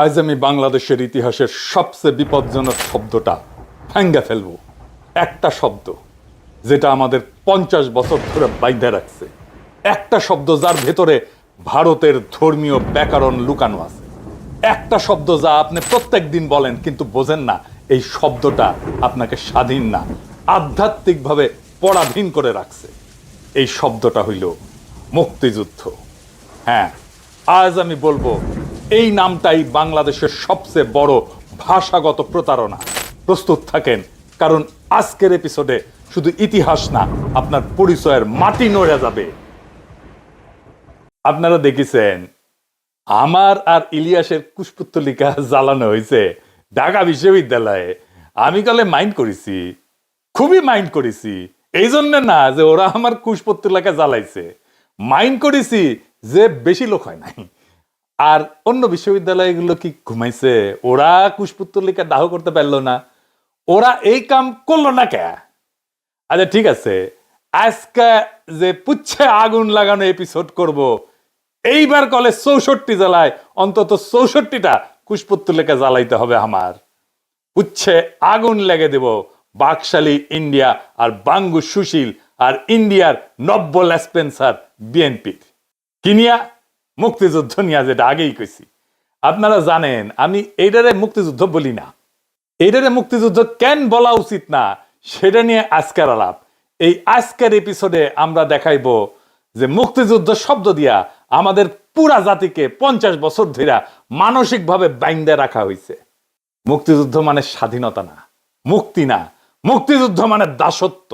আজ আমি বাংলাদেশের ইতিহাসের সবচেয়ে বিপজ্জনক শব্দটা ভেঙে ফেলবো। একটা শব্দ যেটা আমাদের 50 বছর ধরে বাইন্ধে রাখছে, একটা শব্দ যার ভেতরে ভারতের ধর্মীয় ব্যাকরণ লুকানো আছে, একটা শব্দ যা আপনি প্রত্যেক দিন বলেন কিন্তু বোঝেন না। এই শব্দটা আপনাকে স্বাধীন না, আধ্যাত্মিকভাবে পরাধীন করে রাখছে। এই শব্দটা হইল মুক্তিযুদ্ধ। হ্যাঁ, আজ আমি বলবো এই নামটাই বাংলাদেশের সবচেয়ে বড় ভাষাগত প্রতারণা। প্রস্তুত থাকেন, কারণ আজকের এপিসোডে শুধু ইতিহাস না, আপনার পরিচয়ের মাটি নড়ে যাবে। আপনারা দেখেছেন আমার আর ইলিয়াসের কুশপুত্তলিকা জ্বালানো হয়েছে ঢাকা বিশ্ববিদ্যালয়ে। আমি কালে মাইন্ড করেছি, খুবই মাইন্ড করেছি। এই জন্য না যে ওরা আমার কুশপুত্তলিকা জ্বালাইছে, মাইন্ড করেছি যে বেশি লোক হয় নাই। আর অন্য বিশ্ববিদ্যালয়গুলো কি ঘুমাইছে? ওরা কুশপুত্তলিকা দাহ করতে পারলো না, ওরা এই কাম করলো না কে? আচ্ছা ঠিক আছে, আজকে যে পুচ্ছে আগুন লাগানো এপিসোড করব, এইবার কলে 64 জেলায় অন্তত 64টা কুশপুত্তলিকা জ্বালাইতে হবে আমার। পুচ্ছে আগুন লেগে দেব বাকশালী ইন্ডিয়া আর বাঙ্গু সুশীল আর ইন্ডিয়ার নব্য লেসপেন্সার বিএনপির কিনিয়া মুক্তিযুদ্ধ নিয়ে, যেটা আগেই কইছি। আপনারা জানেন আমি এইটারে মুক্তিযুদ্ধ বলি না। এইটারে মুক্তিযুদ্ধ কেন বলা উচিত না সেটা নিয়ে আজকের আলাপ। এই আজকের এপিসোডে আমরা দেখাইব যে মুক্তিযুদ্ধ শব্দ দিয়া আমাদের পুরা জাতিকে 50 বছর ধরে মানসিকভাবে বাইন্ধে রাখা হয়েছে। মুক্তিযুদ্ধ মানে স্বাধীনতা না, মুক্তি না। মুক্তিযুদ্ধ মানে দাসত্ব।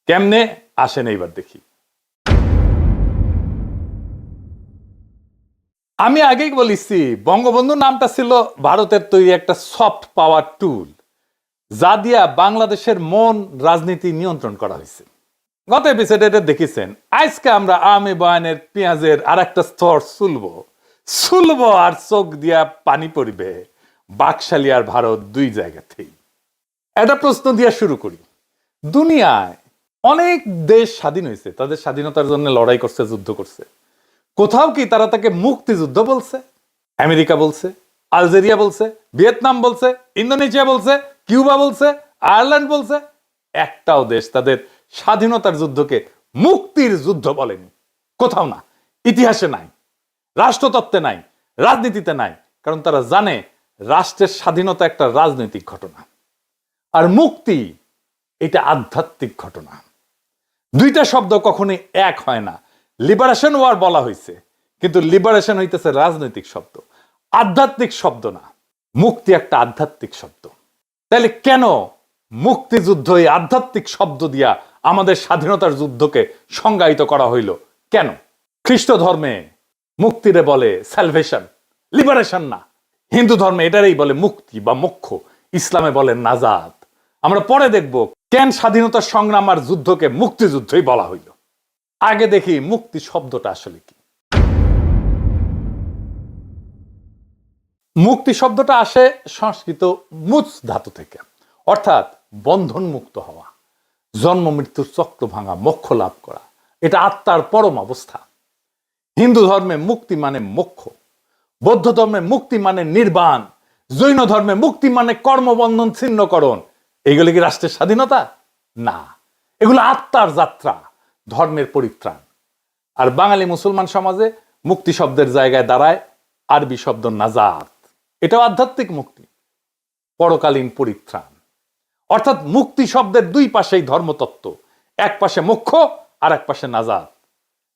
কেমনে আসেন এইবার দেখি। আমি আগেই বলেছি বঙ্গবন্ধু নামটা ছিল ভারতের তৈরি একটা সফট পাওয়ার টুল, যা দিয়া বাংলাদেশের মন রাজনীতি নিয়ন্ত্রণ করা হয়েছে। গত এপিসোডে এটা দেখেছেন। আজকে আমরা আওয়ামী বয়ানের পেঁয়াজের আর একটা স্তর সুলবো আর চোখ দিয়া পানি পড়বে বাকশালী আর ভারত দুই জায়গাতেই। একটা প্রশ্ন দিয়া শুরু করি। দুনিয়ায় অনেক দেশ স্বাধীন হয়েছে, তাদের স্বাধীনতার জন্য লড়াই করছে, যুদ্ধ করছে। কোথাও কি তারা তাকে মুক্তিযুদ্ধ বলছে? আমেরিকা বলছে, আলজেরিয়া বলছে, ভিয়েতনাম বলছে, ইন্দোনেশিয়া বলছে, কিউবা বলছে, আয়ারল্যান্ড বলছে। একটাও দেশ তাদের স্বাধীনতার যুদ্ধকে মুক্তির যুদ্ধ বলেনি। কোথাও না, ইতিহাসে নাই, রাষ্ট্রতত্ত্বে নাই, রাজনীতিতে নাই। কারণ তারা জানে রাষ্ট্রের স্বাধীনতা একটা রাজনৈতিক ঘটনা, আর মুক্তি এটা আধ্যাত্মিক ঘটনা। দুইটা শব্দ কখনোই এক হয় না। লিবারেশন ওয়ার বলা হয়েছে, কিন্তু লিবারেশন হইতেছে রাজনৈতিক শব্দ, আধ্যাত্মিক শব্দ না। মুক্তি একটা আধ্যাত্মিক শব্দ। তাহলে কেন মুক্তিযুদ্ধ এই আধ্যাত্মিক শব্দ দিয়া আমাদের স্বাধীনতার যুদ্ধকে সংজ্ঞায়িত করা হইল? কেন? খ্রিস্ট ধর্মে মুক্তিরে বলে স্যালভেশন, লিবারেশন না। হিন্দু ধর্মে এটারই বলে মুক্তি বা মোক্ষ, ইসলামে বলে নাজাত। আমরা পরে দেখব কেন স্বাধীনতার সংগ্রাম আর যুদ্ধকে মুক্তিযুদ্ধই বলা হইল। আগে দেখি মুক্তি শব্দটা আসলে কি। মুক্তি শব্দটা আসে সংস্কৃত মুচ ধাতু থেকে, অর্থাৎ বন্ধন মুক্ত হওয়া, জন্ম মৃত্যুর চক্র ভাঙা, মোক্ষ লাভ করা। এটা আত্মার পরম অবস্থা। হিন্দু ধর্মে মুক্তি মানে মোক্ষ, বৌদ্ধ ধর্মে মুক্তি মানে নির্বাণ, জৈন ধর্মে মুক্তি মানে কর্মবন্ধন ছিন্নকরণ। এইগুলো কি রাষ্ট্রের স্বাধীনতা? না, এগুলো আত্মার যাত্রা, ধর্মের পরিত্রাণ। আর বাঙালি মুসলমান সমাজে মুক্তি শব্দের জায়গায় দাঁড়ায় আরবি শব্দ নাজাত। এটাও আধ্যাত্মিক মুক্তি, পরকালীন পরিত্রাণ। অর্থাৎ মুক্তি শব্দের দুই পাশেই ধর্মতত্ত্ব, এক পাশে মোক্ষ আর এক পাশে নাজাত।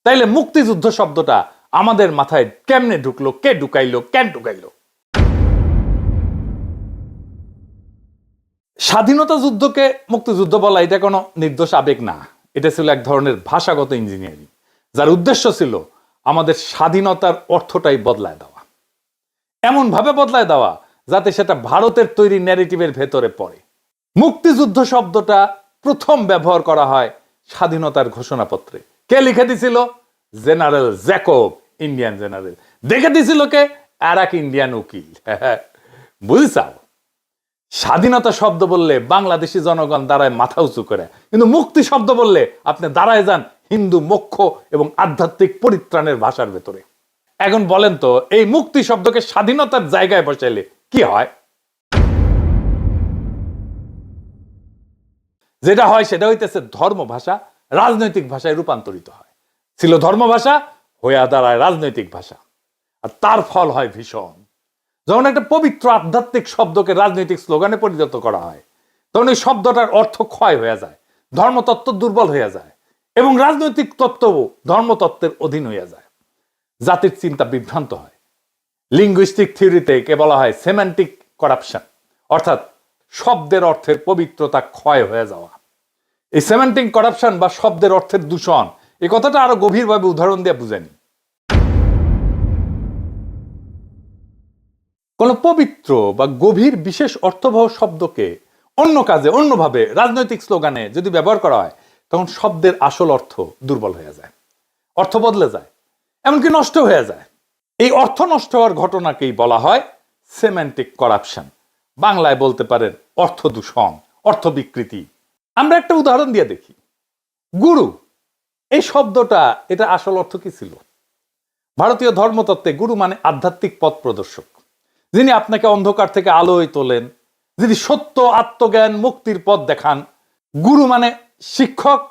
তাইলে মুক্তিযুদ্ধ শব্দটা আমাদের মাথায় কেমনে ঢুকলো, কে ঢুকাইলো, কেন ঢুকাইলো? স্বাধীনতা যুদ্ধকে মুক্তিযুদ্ধ বলা এটা কোনো নির্দোষ আবেগ না। এটা ছিল এক ধরনের ভাষাগত ইঞ্জিনিয়ারিং, যার উদ্দেশ্য ছিল আমাদের স্বাধীনতার অর্থটাই বদলায় দেওয়া, এমন ভাবে বদলায় দেওয়া যাতে সেটা ভারতের তৈরি ন্যারেটিভের ভেতরে পড়ে। মুক্তিযুদ্ধ শব্দটা প্রথম ব্যবহার করা হয় স্বাধীনতার ঘোষণাপত্রে। কে লিখে দিছিল? General Jacob, Indian general. দেখে দিছিল কে? আর এক ইন্ডিয়ান উকিল। বুঝছাও, স্বাধীনতা শব্দ বললে বাংলাদেশি জনগণ দাঁড়ায় মাথা উঁচু করে, কিন্তু মুক্তি শব্দ বললে আপনি দাঁড়ায় যান হিন্দু মোক্ষ এবং আধ্যাত্মিক পরিত্রাণের ভাষার ভেতরে। এখন বলেন তো এই মুক্তি শব্দকে স্বাধীনতার জায়গায় বসাইলে কি হয়? যেটা হয় সেটা হইতেছে ধর্ম ভাষা রাজনৈতিক ভাষায় রূপান্তরিত হয়। ছিল ধর্ম ভাষা হইয়া দাঁড়ায় রাজনৈতিক ভাষা, আর তার ফল হয় ভীষণ। যখন একটা পবিত্র আধ্যাত্মিক শব্দকে রাজনৈতিক স্লোগানে পরিণত করা হয়, তখন এই শব্দটার অর্থ ক্ষয় হয়ে যায়, ধর্মতত্ত্ব দুর্বল হয়ে যায় এবং রাজনৈতিক তত্ত্বও ধর্মতত্ত্বের অধীন হইয়া যায়। জাতির চিন্তা বিভ্রান্ত হয়। লিঙ্গুইস্টিক থিওরিতে কে বলা হয় সেমান্টিক করাপশন, অর্থাৎ শব্দের অর্থের পবিত্রতা ক্ষয় হয়ে যাওয়া। এই সেমান্টিক করাপশন বা শব্দের অর্থের দূষণ, এই কথাটা আরো গভীরভাবে উদাহরণ দিয়ে বুঝানি। কোন পবিত্র বা গভীর বিশেষ অর্থবহ শব্দকে অন্য কাজে অন্যভাবে রাজনৈতিক স্লোগানে যদি ব্যবহার করা হয়, তখন শব্দের আসল অর্থ দুর্বল হয়ে যায়, অর্থ বদলে যায়, এমনকি নষ্ট হয়ে যায়। এই অর্থ নষ্ট হওয়ার ঘটনাকেই বলা হয় সেমান্টিক করাপশন। বাংলায় বলতে পারেন অর্থ দূষণ, অর্থ বিকৃতি। আমরা একটা উদাহরণ দিয়ে দেখি। গুরু এই শব্দটা, এটা আসল অর্থ কি ছিল? ভারতীয় ধর্মতত্ত্বে গুরু মানে আধ্যাত্মিক পথ প্রদর্শক, যিনি আপনাকে অন্ধকার থেকে আলোয় তোলেন, যিনি সত্য, আত্মজ্ঞান, মুক্তির পথ দেখান। গুরু মানে শিক্ষক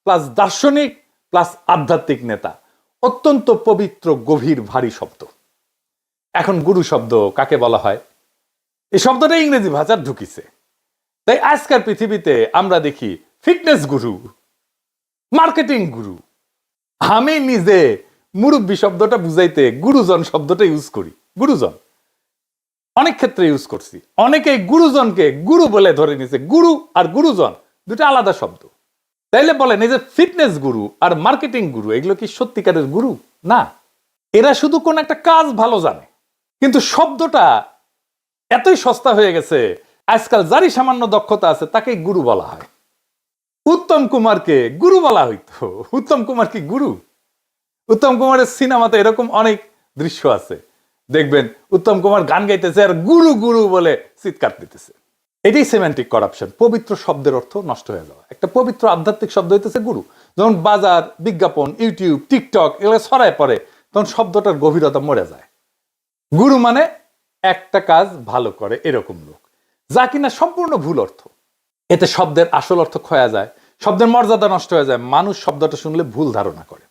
প্লাস দার্শনিক প্লাস আধ্যাত্মিক নেতা। অত্যন্ত পবিত্র, গভীর, ভারী শব্দ। এখন গুরু শব্দ কাকে বলা হয়? এই শব্দটা ইংরেজি ভাষার ঢুকিছে। তাই আজকের পৃথিবীতে আমরা দেখি ফিটনেস গুরু, মার্কেটিং গুরু। আমি নিজে মুরব্বী শব্দটা বুঝাইতে গুরুজন শব্দটা ইউজ করি। গুরুজন অনেক ক্ষেত্রে ইউজ করছি। অনেকে গুরুজনকে গুরু বলে ধরে নিছে। গুরু আর গুরুজন দুটো আলাদা শব্দ। তাইলে বলেন এই যে ফিটনেস গুরু আর মার্কেটিং গুরু, এগুলো কি সত্যিকারের গুরু? না, এরা শুধু কোন একটা কাজ ভালো জানে। কিন্তু শব্দটা এতই সস্তা হয়ে গেছে, আজকাল যারই সামান্য দক্ষতা আছে তাকেই গুরু বলা হয়। উত্তম কুমারকে গুরু বলা হইতো। উত্তম কুমার কি গুরু? উত্তম কুমারের সিনেমাতে এরকম অনেক দৃশ্য আছে, দেখবেন উত্তম কুমার গান গাইতেছে আর গুরু গুরু বলে চিৎকার দিতেছে। এটাই সেমান্টিক করাপশন, পবিত্র শব্দের অর্থ নষ্ট হয়ে যাওয়া। একটা পবিত্র আধ্যাত্মিক শব্দ হইতেছে গুরু। যখন বাজার, বিজ্ঞাপন, ইউটিউব, টিকটক এগুলো ছড়ায় পড়ে, তখন শব্দটার গভীরতা মরে যায়। গুরু মানে একটা কাজ ভালো করে এরকম লোক, যা কিনা সম্পূর্ণ ভুল অর্থ। এতে শব্দের আসল অর্থ ক্ষয়া যায়, শব্দের মর্যাদা নষ্ট হয়ে যায়, মানুষ শব্দটা শুনলে ভুল ধারণা করে।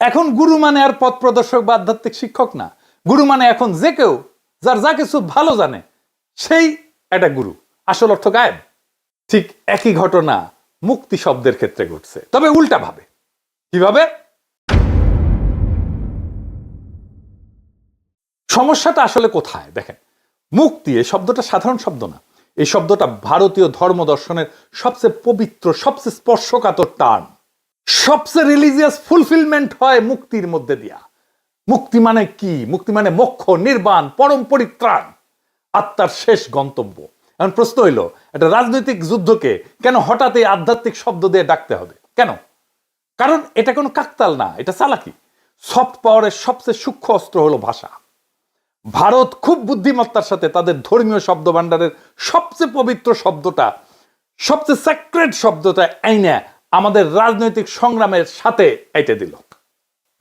এখন গুরু মানে আর পথ প্রদর্শক বা আধ্যাত্মিক শিক্ষক না। গুরু মানে এখন যে কেউ যার যা কিছু ভালো জানে সেই একটা গুরু। আসল অর্থ গায়েব। ঠিক একই ঘটনা মুক্তি শব্দের ক্ষেত্রে ঘটছে, তবে উল্টা ভাবে। কিভাবে? সমস্যাটা আসলে কোথায় দেখেন। মুক্তি এই শব্দটা সাধারণ শব্দ না। এই শব্দটা ভারতীয় ধর্ম দর্শনের সবচেয়ে পবিত্র, সবচেয়ে স্পর্শকাতর টার্ম। সবচেয়ে রিলিজিয়াস ফুলফিলমেন্ট হয় মুক্তির মধ্যে দিয়া। মুক্তি মানে কি? মুক্তি মানে মোক্ষ, নির্বাণ, পরম পরিত্রাণ, আত্মার শেষ গন্তব্য। এখন প্রশ্ন হইল, একটা রাজনৈতিক যুদ্ধকে কেন হঠাৎ এই আধ্যাত্মিক শব্দ দিয়ে ডাকতে হবে? কেন? কারণ এটা কোনো কাকতাল না, এটা চালাকি। সফট পাওয়ারের সবচেয়ে সূক্ষ্ম অস্ত্র হলো ভাষা। ভারত খুব বুদ্ধিমত্তার সাথে তাদের ধর্মীয় শব্দ ভাণ্ডারের সবচেয়ে পবিত্র শব্দটা, সবচেয়ে স্যাক্রেড শব্দটা আইনা আমাদের রাজনৈতিক সংগ্রামের সাথে এঁটে দিল।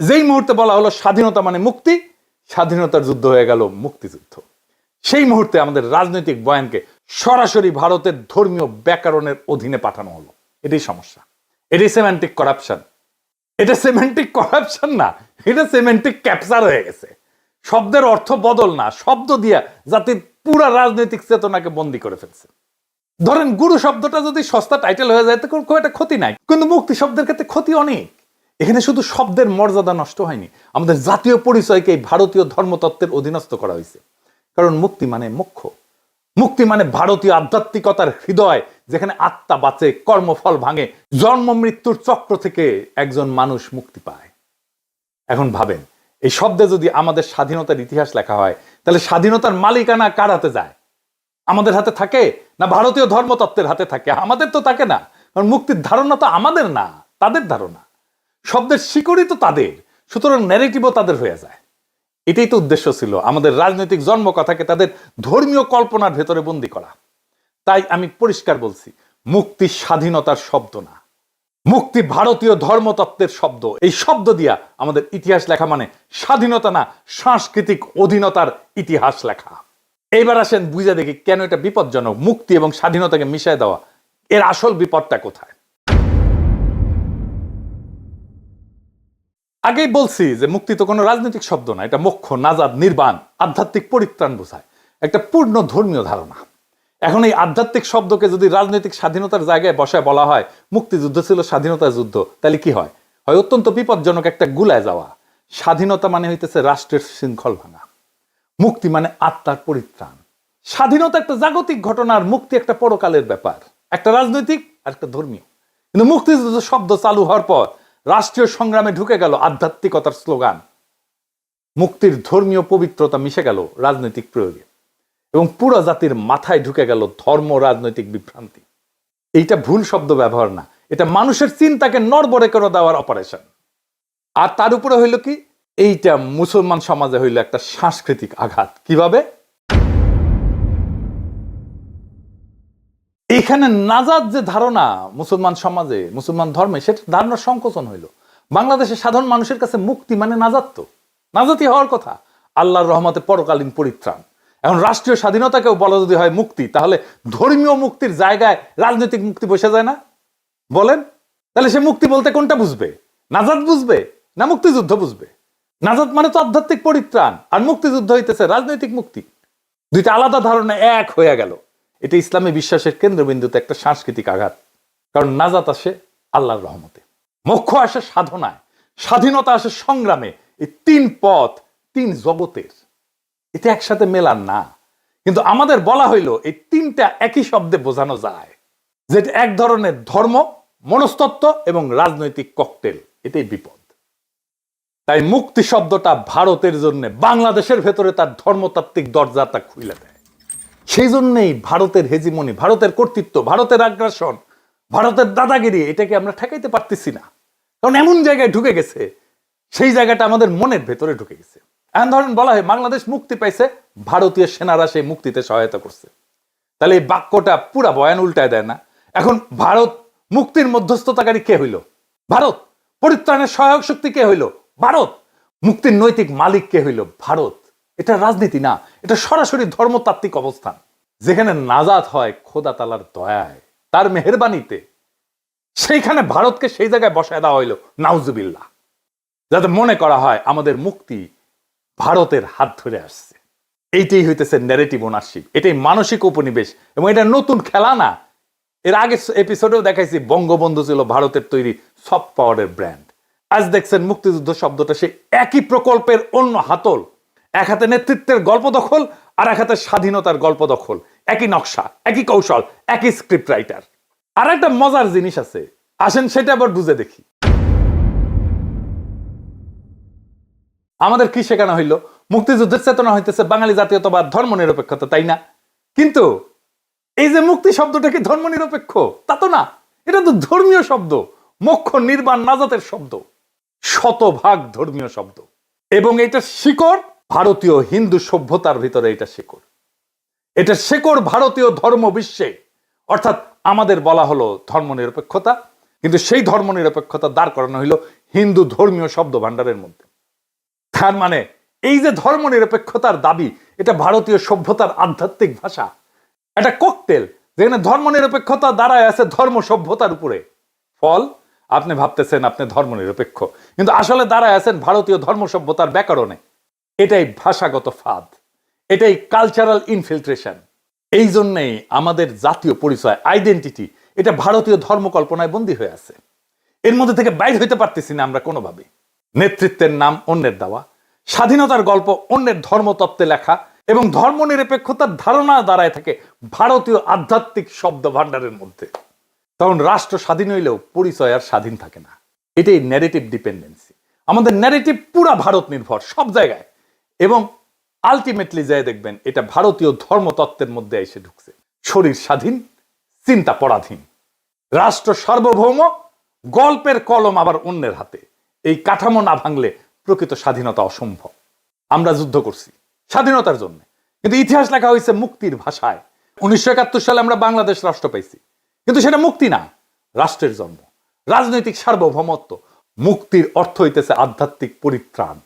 যেই মুহূর্তে বলা হলো স্বাধীনতা মানে মুক্তি, স্বাধীনতার যুদ্ধ হয়ে গেল মুক্তিযুদ্ধ। সেই মুহূর্তে আমাদের রাজনৈতিক বয়ানকে সরাসরি ভারতের ধর্মীয় ব্যাকরণের অধীনে পাঠানো হলো। এটাই সমস্যা, এটাই সেমান্টিক করাপশন। এটা সেমান্টিক করাপশন না, এটা সেমান্টিক ক্যাপচার হয়ে গেছে। শব্দের অর্থ বদল না, শব্দ দিয়া জাতির পুরা রাজনৈতিক চেতনাকে বন্দী করে ফেলছে। ধরেন গুরু শব্দটা যদি সস্তা টাইটেল হয়ে যায় তো খুব একটা ক্ষতি নাই, কিন্তু মুক্তি শব্দের ক্ষেত্রে ক্ষতি অনেক। এখানে শুধু শব্দের মর্যাদা নষ্ট হয়নি, আমাদের জাতীয় পরিচয়কে ভারতীয় ধর্মতত্ত্বের অধীনস্থ করা হয়েছে। কারণ মুক্তি মানে মোক্ষ, মুক্তি মানে ভারতীয় আধ্যাত্মিকতার হৃদয়, যেখানে আত্মা বাঁচে, কর্মফল ভাঙে, জন্ম মৃত্যুর চক্র থেকে একজন মানুষ মুক্তি পায়। এখন ভাবেন, এই শব্দে যদি আমাদের স্বাধীনতার ইতিহাস লেখা হয়, তাহলে স্বাধীনতার মালিকানা কার হাতে যায়? আমাদের হাতে থাকে না ভারতীয় ধর্মতত্ত্বের হাতে থাকে? আমাদের তো থাকে না, কারণ মুক্তির ধারণা তো আমাদের না, তাদের ধারণা। শব্দের শিকড়ই তো তাদের, সুতরাং ন্যারেটিভও তাদের হয়ে যায়। এটাই তো উদ্দেশ্য ছিল, আমাদের রাজনৈতিক জন্মকথাকে তাদের ধর্মীয় কল্পনার ভেতরে বন্দী করা। তাই আমি পরিষ্কার বলছি, মুক্তি স্বাধীনতার শব্দ না, মুক্তি ভারতীয় ধর্মতত্ত্বের শব্দ। এই শব্দ দিয়া আমাদের ইতিহাস লেখা মানে স্বাধীনতা না, সাংস্কৃতিক অধীনতার ইতিহাস লেখা। এইবার আসেন বুঝে দেখি কেন এটা বিপজ্জনক। মুক্তি এবং স্বাধীনতাকে মিশায় দেওয়া, এর আসল বিপদটা কোথায়? আগেই বলছি যে মুক্তি তো কোনো রাজনৈতিক শব্দ না, এটা মোক্ষ, নাজাদ, নির্বাণ, আধ্যাত্মিক পরিত্রাণ বোঝায়, একটা পূর্ণ ধর্মীয় ধারণা। এখন এই আধ্যাত্মিক শব্দকে যদি রাজনৈতিক স্বাধীনতার জায়গায় বসায় বলা হয় মুক্তিযুদ্ধ ছিল স্বাধীনতার যুদ্ধ, তাহলে কি হয়? হয় অত্যন্ত বিপজ্জনক একটা গুলায় যাওয়া। স্বাধীনতা মানে হইতেছে রাষ্ট্রের শৃঙ্খল ভাঙা, মুক্তি মানে আত্মার পরিত্রাণ। স্বাধীনতা একটা জাগতিক ঘটনা, আর মুক্তি একটা পরকালের ব্যাপার, একটা রাজনৈতিক আর একটা ধর্মীয়। কিন্তু মুক্তিযুদ্ধ শব্দ চালু হওয়ার পর রাষ্ট্রীয় সংগ্রামে ঢুকে গেল আধ্যাত্মিকতার স্লোগান, মুক্তির ধর্মীয় পবিত্রতা মিশে গেল রাজনৈতিক প্রয়োগে, এবং পুরো জাতির মাথায় ঢুকে গেল ধর্ম রাজনৈতিক বিভ্রান্তি। এইটা ভুল শব্দ ব্যবহার না, এটা মানুষের চিন্তাকে নড়বড়ে করে দেওয়ার অপারেশন। আর তার উপরে হইল কি, এইটা মুসলমান সমাজে হইল একটা সাংস্কৃতিক আঘাত। কিভাবে? এখানে নাজাত যে ধারণা মুসলমান সমাজে, মুসলমান ধর্মে, সেটা ধারণার সংকোচন হইল। বাংলাদেশের সাধারণ মানুষের কাছে মুক্তি মানে নাজাত, তো নাজাতি হওয়ার কথা, আল্লাহর রহমতে পরকালীন পরিত্রাণ। এখন রাষ্ট্রীয় স্বাধীনতাকেও বলা যদি হয় মুক্তি, তাহলে ধর্মীয় মুক্তির জায়গায় রাজনৈতিক মুক্তি বসে যায় না? বলেন, তাহলে সে মুক্তি বলতে কোনটা বুঝবে? নাজাত বুঝবে না মুক্তিযুদ্ধ বুঝবে? নাজাত মানে তো আধ্যাত্মিক পরিত্রাণ, আর মুক্তিযুদ্ধ হইতেছে রাজনৈতিক মুক্তি। দুইটা আলাদা ধারণা এক হয়ে গেল। এটা ইসলামী বিশ্বাসের কেন্দ্রবিন্দুতে একটা সাংস্কৃতিক আঘাত। কারণ নাজাত আসে আল্লাহর রহমতে, মোক্ষ আসে সাধনায়, স্বাধীনতা আসে সংগ্রামে। এই তিন পথ, তিন জগতের, এটা একসাথে মেলান না। কিন্তু আমাদের বলা হইল এই তিনটা একই শব্দে বোঝানো যায়, যে এক ধরনের ধর্ম, মনস্তত্ত্ব এবং রাজনৈতিক ককটেল। এটাই বিপদ। তাই মুক্তি শব্দটা ভারতের জন্য বাংলাদেশের ভেতরে তার ধর্মতাত্ত্বিক দরজাটা খুলে দেয়। সেই জন্যই ভারতের হেজিমনি, ভারতের কর্তৃত্ব, ভারতের আগ্রাসন, ভারতের দাদাগিরি, এটাকে আমরা ঠেকাইতে পারতেছি না। কারণ এমন জায়গায় ঢুকে গেছে, সেই জায়গাটা আমাদের মনের ভেতরে ঢুকে গেছে। এখন ধরেন বলা হয় বাংলাদেশ মুক্তি পাইছে, ভারতীয় সেনারা সেই মুক্তিতে সহায়তা করছে, তাহলে এই বাক্যটা পুরা বয়ান উল্টায় দেয় না? এখন ভারত মুক্তির মধ্যস্থতাকারী কে হইল? ভারত। পরিত্রাণের সহায়ক শক্তি কে হইল? ভারত। মুক্তির নৈতিক মালিক কে হইল? ভারত। এটা রাজনীতি না, এটা সরাসরি ধর্মতাত্ত্বিক অবস্থান, যেখানে নাজাত হয় খোদা তাআলার দয়ায়, তার মেহেরবানিতে। সেইখানে ভারতকে সেই জায়গায় বসায় দেওয়া হইল, নাউজুবিল্লাহ, যাতে মনে করা হয় আমাদের মুক্তি ভারতের হাত ধরে আসছে। এইটাই হইতেছে ন্যারেটিভ ওনারশিপ, এটাই মানসিক উপনিবেশ, এবং এটা নতুন খেলা না। এর আগে এপিসোডেও দেখাইছি বঙ্গবন্ধু ছিল ভারতের তৈরি সফট পাওয়ারের ব্র্যান্ড। আজ দেখছেন মুক্তিযুদ্ধ শব্দটা সেই একই প্রকল্পের অন্য হাতল। এক হাতে নেতৃত্বের গল্প দখল, আর এক হাতে স্বাধীনতার গল্প দখল। একই নকশা, একই কৌশল, একই স্ক্রিপ্ট রাইটার। আর একটা মজার জিনিস আছে, আসেন সেটা আবার বুঝে দেখি। আমাদের কি শেখানো হইল? মুক্তিযুদ্ধের চেতনা হইতেছে বাঙালি জাতীয়তাবাদ, ধর্ম নিরপেক্ষতা, তাই না? কিন্তু এই যে মুক্তি শব্দটা কি ধর্ম নিরপেক্ষ? তা তো না, এটা তো ধর্মীয় শব্দ, মোক্ষ, নির্বাণ, নাজাতের শব্দ, শতভাগ ধর্মীয় শব্দ। এবং এটা শিকড় ভারতীয় হিন্দু সভ্যতার ভিতরে, এটা শিকড়, এটা শিকড় ভারতীয় ধর্ম বিশ্বে। অর্থাৎ আমাদের বলা হলো ধর্ম নিরপেক্ষতা, কিন্তু সেই ধর্ম নিরপেক্ষতা দাঁড় করানো হইল হিন্দু ধর্মীয় শব্দ ভান্ডারের মধ্যে। তার মানে এই যে ধর্ম নিরপেক্ষতার দাবি, এটা ভারতীয় সভ্যতার আধ্যাত্মিক ভাষা, একটা ককটেল, যেখানে ধর্ম নিরপেক্ষতা দাঁড়ায় আছে ধর্ম সভ্যতার উপরে। ফল, আপনি ভাবতেছেন আপনি ধর্ম নিরপেক্ষ, কিন্তু আসলে দাঁড়ায় আছেন ভারতীয় ধর্ম সভ্যতার ব্যাকরণে। এটাই ভাষাগত ফাঁদ, এটাই কালচারাল ইনফিল্ট্রেশন। এই জন্যেই আমাদের জাতীয় পরিচয়, আইডেন্টিটি, এটা ভারতীয় ধর্মকল্পনায় বন্দী হয়ে আছে। এর মধ্যে থেকে বাইর হইতে পারতেছি না আমরা কোনোভাবে। নেতৃত্বের নাম অন্যের দেওয়া, স্বাধীনতার গল্প অন্যের ধর্মতত্ত্বে লেখা, এবং ধর্ম নিরপেক্ষতার ধারণা দাঁড়ায় থাকে ভারতীয় আধ্যাত্মিক শব্দ ভান্ডারের মধ্যে। তখন রাষ্ট্র স্বাধীন হইলেও পরিচয় আর স্বাধীন থাকে না। এটাই ন্যারেটিভ ডিপেন্ডেন্সি। আমাদের ন্যারেটিভ পুরা ভারত নির্ভর সব জায়গায়, এবং আলটিমেটলি যায় দেখবেন এটা ভারতীয় ধর্মতত্ত্বের মধ্যে এসে ঢুকছে। শরীর স্বাধীন, চিন্তা পরাধীন, রাষ্ট্র সার্বভৌম, গল্পের কলম আবার অন্যের হাতে। এই কাঠামো না ভাঙলে প্রকৃত স্বাধীনতা অসম্ভব। আমরা যুদ্ধ করছি স্বাধীনতার জন্য, কিন্তু ইতিহাস লেখা হয়েছে মুক্তির ভাষায়। 1971 সালে আমরা বাংলাদেশ রাষ্ট্র পাইছি, কিন্তু সেটা মুক্তি না, রাষ্ট্রের জন্ম। রাজনৈতিক সার্বভৌমত্ব। মুক্তির অর্থ হইতেছে আধ্যাত্মিক পরিত্রাণ।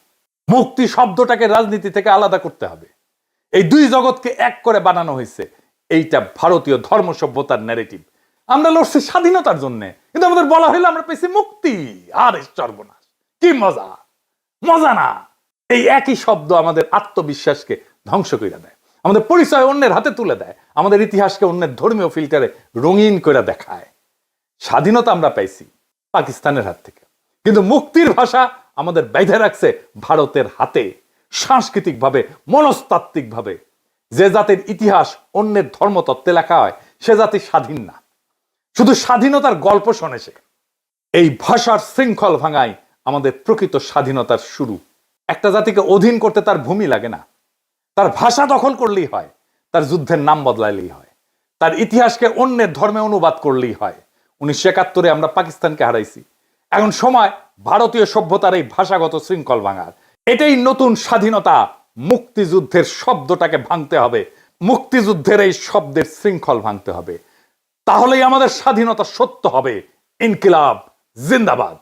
মুক্তি শব্দটাকে রাজনীতি থেকে আলাদা করতে হবে। এই দুই জগৎকে এক করে বানানো হয়েছে। এইটা ভারতীয় ধর্ম সভ্যতার ন্যারেটিভ। আমরা লড়ছি স্বাধীনতার জন্য, কিন্তু আমাদের বলা হইলো আমরা পেয়েছি মুক্তি। আর সর্বনাশ, কি মজা! মজা না? এই একই শব্দ আমাদের আত্মবিশ্বাসকে ধ্বংস করে দেয়, আমাদের পরিচয় অন্যের হাতে তুলে দেয়, আমাদের ইতিহাসকে অন্যের ধর্মীয় ফিল্টারে রঙিন করে দেখায়। স্বাধীনতা আমরা পাইছি পাকিস্তানের হাত থেকে, কিন্তু মুক্তির ভাষা আমাদের বেঁধে রাখছে ভারতের হাতে। সাংস্কৃতিক ভাবে, মনস্তাত্ত্বিক ভাবে যে জাতির ইতিহাস অন্যের ধর্মতত্ত্বে লেখা হয় সে জাতি স্বাধীন না, শুধু স্বাধীনতার গল্প শোনে সে। এই ভাষার শৃঙ্খল ভাঙাই আমাদের প্রকৃত স্বাধীনতার শুরু। একটা জাতিকে অধীন করতে তার ভূমি লাগে না, তার ভাষা দখল করলেই হয়, তার যুদ্ধের নাম বদলাইলেই হয়, তার ইতিহাসকে অন্যের ধর্মে অনুবাদ করলেই হয়। 1971 আমরা পাকিস্তানকে হারাইছি। এখন সময় ভারতীয় সভ্যতার এই ভাষাগত শৃঙ্খল ভাঙার। এটাই নতুন স্বাধীনতা। মুক্তিযুদ্ধের শব্দটাকে ভাঙতে হবে, মুক্তিযুদ্ধের এই শব্দের শৃঙ্খল ভাঙতে হবে। তাহলেই আমাদের স্বাধীনতা সত্য হবে। ইনকিলাব জিন্দাবাদ।